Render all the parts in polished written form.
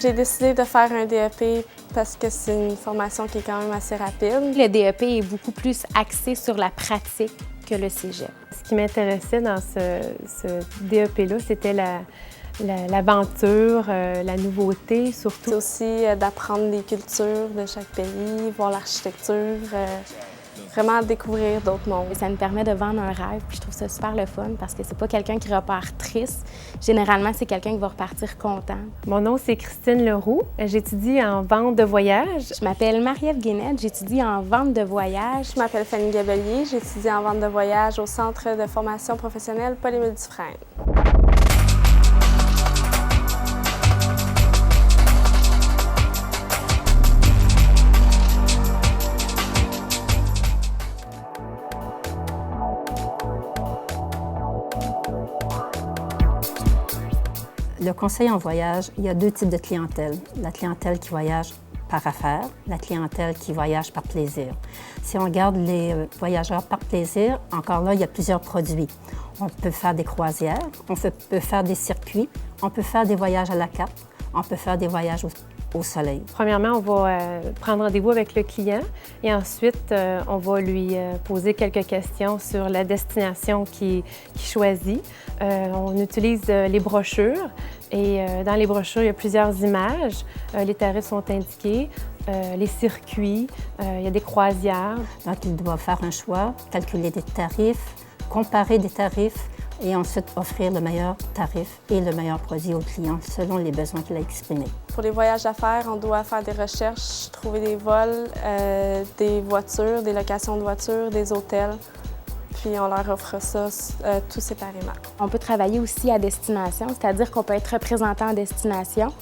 J'ai décidé de faire un DEP parce que c'est une formation qui est quand même assez rapide. Le DEP est beaucoup plus axé sur la pratique que le cégep. Ce qui m'intéressait dans ce DEP-là, c'était l'aventure, la nouveauté surtout. C'est aussi d'apprendre les cultures de chaque pays, voir l'architecture, vraiment découvrir d'autres mondes. Ça nous permet de vendre un rêve, puis je trouve ça super le fun parce que c'est pas quelqu'un qui repart triste. Généralement, c'est quelqu'un qui va repartir content. Mon nom, c'est Christine Leroux. J'étudie en vente de voyage. Je m'appelle Marie-Ève Guénette, j'étudie en vente de voyage. Je m'appelle Fanny Gabellier, j'étudie en vente de voyage au Centre de formation professionnelle Paul-Émile Dufresne. Le conseil en voyage, il y a deux types de clientèle. La clientèle qui voyage par affaires, la clientèle qui voyage par plaisir. Si on regarde les voyageurs par plaisir, encore là, il y a plusieurs produits. On peut faire des croisières, on peut faire des circuits, on peut faire des voyages à la carte, on peut faire des voyages au soleil. Premièrement, on va prendre rendez-vous avec le client et ensuite, on va lui poser quelques questions sur la destination qu'il choisit. On utilise les brochures et dans les brochures, il y a plusieurs images. Les tarifs sont indiqués, les circuits, il y a des croisières. Donc, il doit faire un choix, calculer des tarifs, comparer des tarifs et ensuite offrir le meilleur tarif et le meilleur produit au client selon les besoins qu'il a exprimés. Pour les voyages d'affaires, on doit faire des recherches, trouver des vols, des voitures, des locations de voitures, des hôtels, puis on leur offre ça tout séparément. On peut travailler aussi à destination, c'est-à-dire qu'on peut être représentant en destination.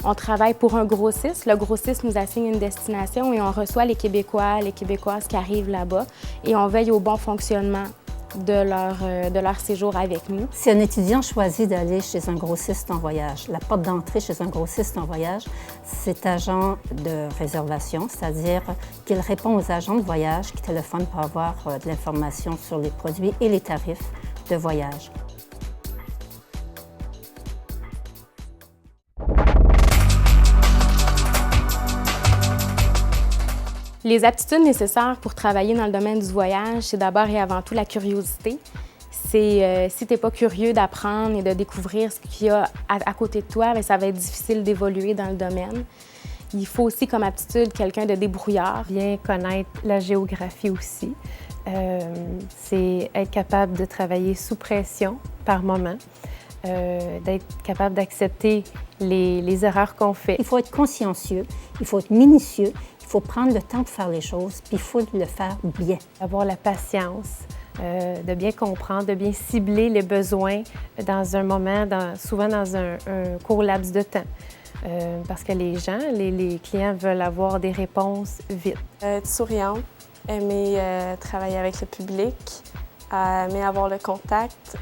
On travaille pour un grossiste. Le grossiste nous assigne une destination et on reçoit les Québécois, les Québécoises qui arrivent là-bas et on veille au bon fonctionnement de leur séjour avec nous. Si un étudiant choisit d'aller chez un grossiste en voyage, la porte d'entrée chez un grossiste en voyage, c'est agent de réservation, c'est-à-dire qu'il répond aux agents de voyage qui téléphonent pour avoir de l'information sur les produits et les tarifs de voyage. Les aptitudes nécessaires pour travailler dans le domaine du voyage, c'est d'abord et avant tout la curiosité. Si tu n'es pas curieux d'apprendre et de découvrir ce qu'il y a à côté de toi, bien, ça va être difficile d'évoluer dans le domaine. Il faut aussi comme aptitude quelqu'un de débrouillard. Bien connaître la géographie aussi. C'est être capable de travailler sous pression par moment, d'être capable d'accepter les erreurs qu'on fait. Il faut être consciencieux, il faut être minutieux, il faut prendre le temps de faire les choses, puis il faut le faire bien. Avoir la patience, de bien comprendre, de bien cibler les besoins dans un moment, souvent dans un court laps de temps. Parce que les gens, les clients veulent avoir des réponses vite. Être souriante, aimer travailler avec le public, aimer avoir le contact,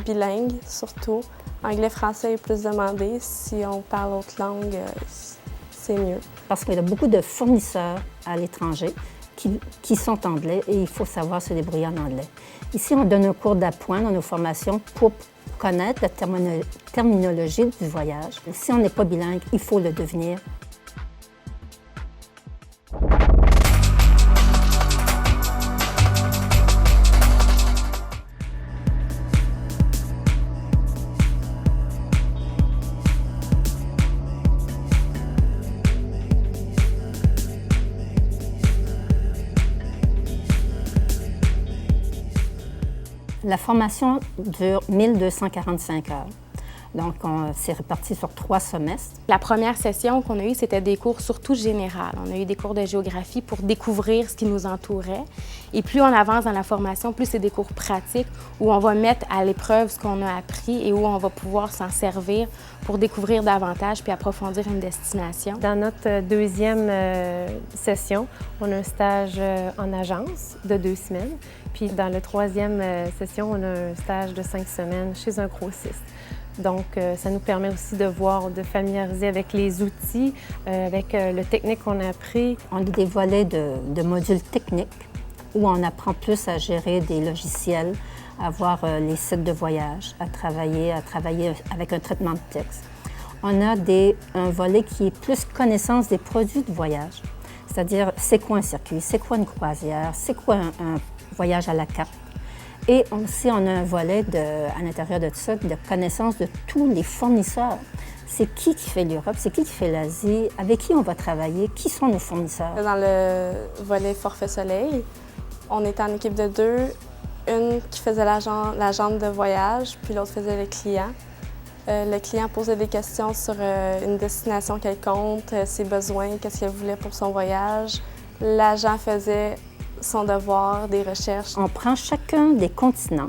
bilingue surtout. Anglais-français est plus demandé. Si on parle autre langue, c'est mieux. Parce qu'il y a beaucoup de fournisseurs à l'étranger qui sont anglais et il faut savoir se débrouiller en anglais. Ici, on donne un cours d'appoint dans nos formations pour connaître la terminologie du voyage. Si on n'est pas bilingue, il faut le devenir. La formation dure 1245 heures. Donc, c'est réparti sur 3 semestres. La première session qu'on a eue, c'était des cours surtout généraux. On a eu des cours de géographie pour découvrir ce qui nous entourait. Et plus on avance dans la formation, plus c'est des cours pratiques où on va mettre à l'épreuve ce qu'on a appris et où on va pouvoir s'en servir pour découvrir davantage puis approfondir une destination. Dans notre deuxième session, on a un stage en agence de 2 semaines. Puis dans la troisième session, on a un stage de 5 semaines chez un grossiste. Donc, ça nous permet aussi de voir, de familiariser avec les outils, avec le technique qu'on a appris. On a des volets de modules techniques où on apprend plus à gérer des logiciels, à voir les sites de voyage, à travailler avec un traitement de texte. On a un volet qui est plus connaissance des produits de voyage. C'est-à-dire, c'est quoi un circuit, c'est quoi une croisière, c'est quoi un voyage à la carte. Et aussi, on a un volet à l'intérieur de tout ça, de connaissance de tous les fournisseurs. C'est qui fait l'Europe, c'est qui fait l'Asie, avec qui on va travailler, qui sont nos fournisseurs. Dans le volet Forfait Soleil, on était en équipe de 2, une qui faisait l'agente de voyage, puis l'autre faisait le client. Le client posait des questions sur une destination quelconque, ses besoins, qu'est-ce qu'il voulait pour son voyage. L'agent faisait son devoir, des recherches. On prend chacun des continents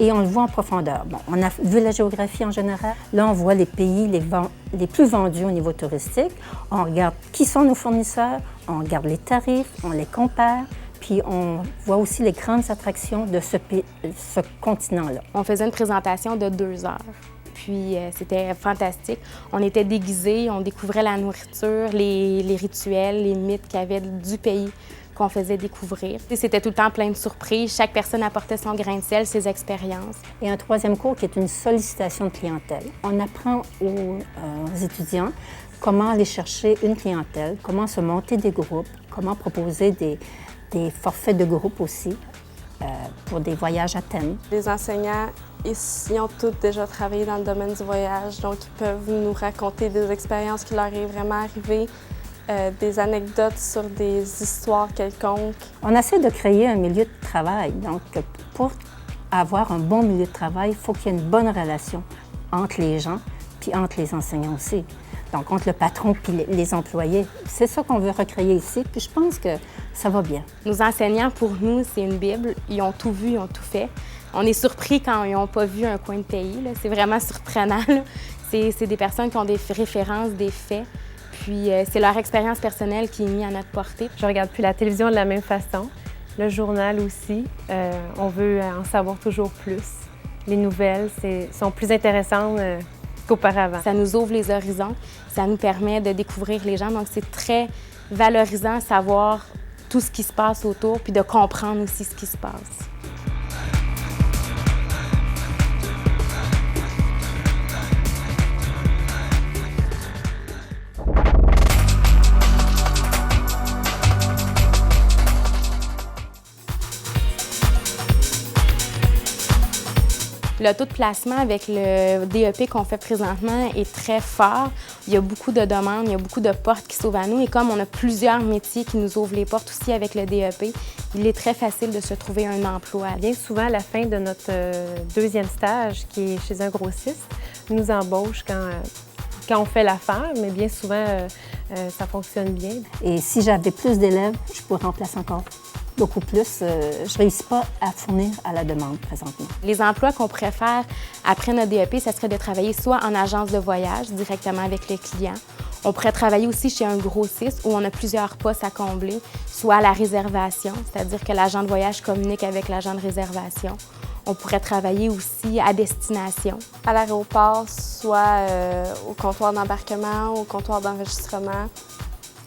et on le voit en profondeur. Bon, on a vu la géographie en général. Là, on voit les pays les plus vendus au niveau touristique. On regarde qui sont nos fournisseurs, on regarde les tarifs, on les compare, puis on voit aussi les grandes attractions de ce continent-là. On faisait une présentation de 2 heures. Puis c'était fantastique. On était déguisés, on découvrait la nourriture, les rituels, les mythes qu'il y avait du pays qu'on faisait découvrir. C'était tout le temps plein de surprises. Chaque personne apportait son grain de sel, ses expériences. Et un troisième cours qui est une sollicitation de clientèle. On apprend aux étudiants comment aller chercher une clientèle, comment se monter des groupes, comment proposer des forfaits de groupe aussi pour des voyages à thème. Les enseignants, ils ont tous déjà travaillé dans le domaine du voyage, donc ils peuvent nous raconter des expériences qui leur est vraiment arrivées, des anecdotes sur des histoires quelconques. On essaie de créer un milieu de travail. Donc, pour avoir un bon milieu de travail, il faut qu'il y ait une bonne relation entre les gens puis entre les enseignants aussi. Donc, entre le patron puis les employés. C'est ça qu'on veut recréer ici, puis je pense que ça va bien. Nos enseignants, pour nous, c'est une Bible. Ils ont tout vu, ils ont tout fait. On est surpris quand ils n'ont pas vu un coin de pays. C'est vraiment surprenant. C'est des personnes qui ont des références, des faits. Puis c'est leur expérience personnelle qui est mise à notre portée. Je regarde plus la télévision de la même façon. Le journal aussi. On veut en savoir toujours plus. Les nouvelles sont plus intéressantes qu'auparavant. Ça nous ouvre les horizons. Ça nous permet de découvrir les gens. Donc c'est très valorisant de savoir tout ce qui se passe autour puis de comprendre aussi ce qui se passe. Le taux de placement avec le DEP qu'on fait présentement est très fort. Il y a beaucoup de demandes, il y a beaucoup de portes qui s'ouvrent à nous. Et comme on a plusieurs métiers qui nous ouvrent les portes aussi avec le DEP, il est très facile de se trouver un emploi. Bien souvent, à la fin de notre deuxième stage, qui est chez un grossiste, nous embauche quand on fait l'affaire, mais bien souvent, ça fonctionne bien. Et si j'avais plus d'élèves, je pourrais en placer encore beaucoup plus. Je ne réussis pas à fournir à la demande présentement. Les emplois qu'on pourrait faire après notre DEP, ça serait de travailler soit en agence de voyage, directement avec les clients. On pourrait travailler aussi chez un grossiste où on a plusieurs postes à combler, soit à la réservation, c'est-à-dire que l'agent de voyage communique avec l'agent de réservation. On pourrait travailler aussi à destination. À l'aéroport, soit au comptoir d'embarquement, au comptoir d'enregistrement.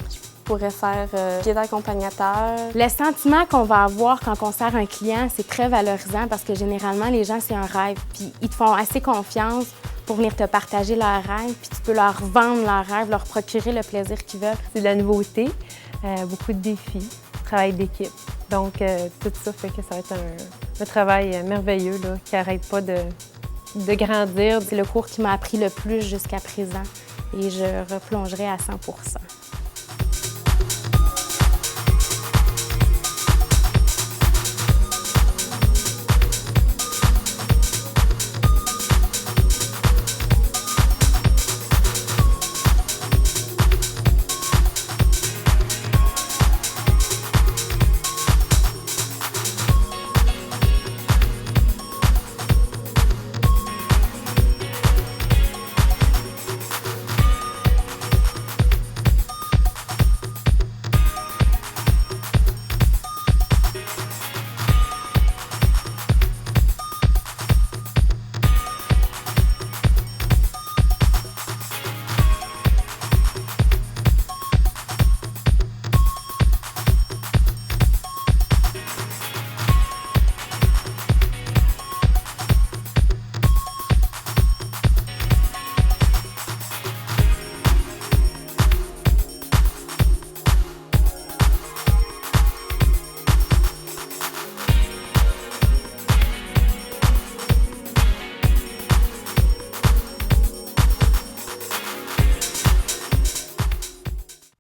Je pourrais faire guide accompagnateur. Le sentiment qu'on va avoir quand on sert un client, c'est très valorisant parce que généralement, les gens, c'est un rêve. Puis ils te font assez confiance pour venir te partager leur rêve, puis tu peux leur vendre leur rêve, leur procurer le plaisir qu'ils veulent. C'est de la nouveauté, beaucoup de défis, travail d'équipe. Donc, tout ça fait que ça va être un travail merveilleux là, qui n'arrête pas de grandir. C'est le cours qui m'a appris le plus jusqu'à présent et je replongerai à 100 %.